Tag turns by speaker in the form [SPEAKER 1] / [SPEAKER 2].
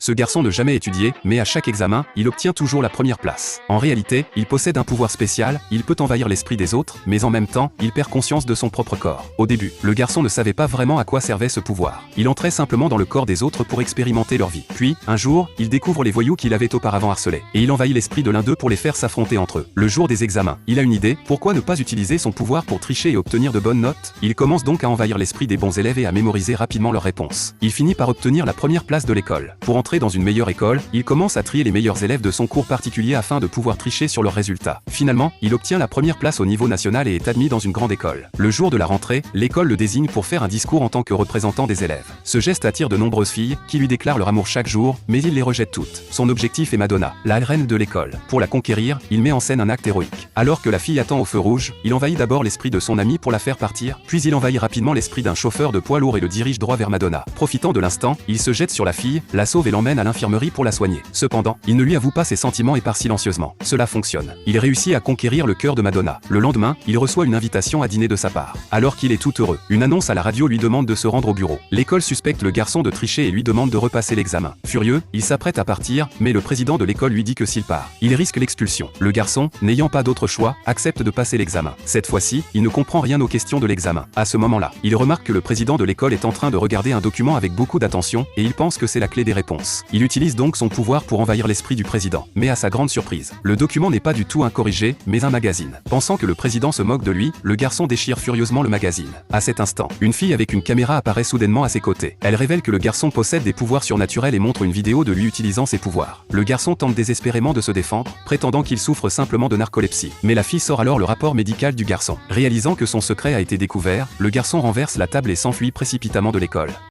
[SPEAKER 1] Ce garçon ne jamais étudié, mais à chaque examen, il obtient toujours la première place. En réalité, il possède un pouvoir spécial, il peut envahir l'esprit des autres, mais en même temps, il perd conscience de son propre corps. Au début, le garçon ne savait pas vraiment à quoi servait ce pouvoir. Il entrait simplement dans le corps des autres pour expérimenter leur vie. Puis, un jour, il découvre les voyous qu'il avait auparavant harcelés, et il envahit l'esprit de l'un d'eux pour les faire s'affronter entre eux. Le jour des examens, il a une idée, pourquoi ne pas utiliser son pouvoir pour tricher et obtenir de bonnes notes? Il commence donc à envahir l'esprit des bons élèves et à mémoriser rapidement leurs réponses. Il finit par obtenir la première place de l'école. Pour entrer dans une meilleure école, il commence à trier les meilleurs élèves de son cours particulier afin de pouvoir tricher sur leurs résultats. Finalement, il obtient la première place au niveau national et est admis dans une grande école. Le jour de la rentrée, l'école le désigne pour faire un discours en tant que représentant des élèves. Ce geste attire de nombreuses filles, qui lui déclarent leur amour chaque jour, mais il les rejette toutes. Son objectif est Madonna, la reine de l'école. Pour la conquérir, il met en scène un acte héroïque. Alors que la fille attend au feu rouge, il envahit d'abord l'esprit de son ami pour la faire partir, puis il envahit rapidement l'esprit d'un chauffeur de poids lourd et le dirige droit vers Madonna. Profitant de l'instant, il se jette sur la fille, la sauve et l'emmène à l'infirmerie pour la soigner. Cependant, il ne lui avoue pas ses sentiments et part silencieusement. Cela fonctionne. Il réussit à conquérir le cœur de Madonna. Le lendemain, il reçoit une invitation à dîner de sa part. Alors qu'il est tout heureux, une annonce à la radio lui demande de se rendre au bureau. L'école suspecte le garçon de tricher et lui demande de repasser l'examen. Furieux, il s'apprête à partir, mais le président de l'école lui dit que s'il part, il risque l'expulsion. Le garçon, n'ayant pas d'autre choix, accepte de passer l'examen. Cette fois-ci, il ne comprend rien aux questions de l'examen. À ce moment-là, il remarque que le président de l'école est en train de regarder un document avec beaucoup d'attention, et il pense que c'est la clé des réponses. Il utilise donc son pouvoir pour envahir l'esprit du président. Mais à sa grande surprise, le document n'est pas du tout un corrigé, mais un magazine. Pensant que le président se moque de lui, le garçon déchire furieusement le magazine. À cet instant, une fille avec une caméra apparaît soudainement à ses côtés. Elle révèle que le garçon possède des pouvoirs surnaturels et montre une vidéo de lui utilisant ses pouvoirs. Le garçon tente désespérément de se défendre, prétendant qu'il souffre simplement de narcolepsie. Mais la fille sort alors le rapport médical du garçon. Réalisant que son secret a été découvert, le garçon renverse la table et s'enfuit précipitamment de l'école.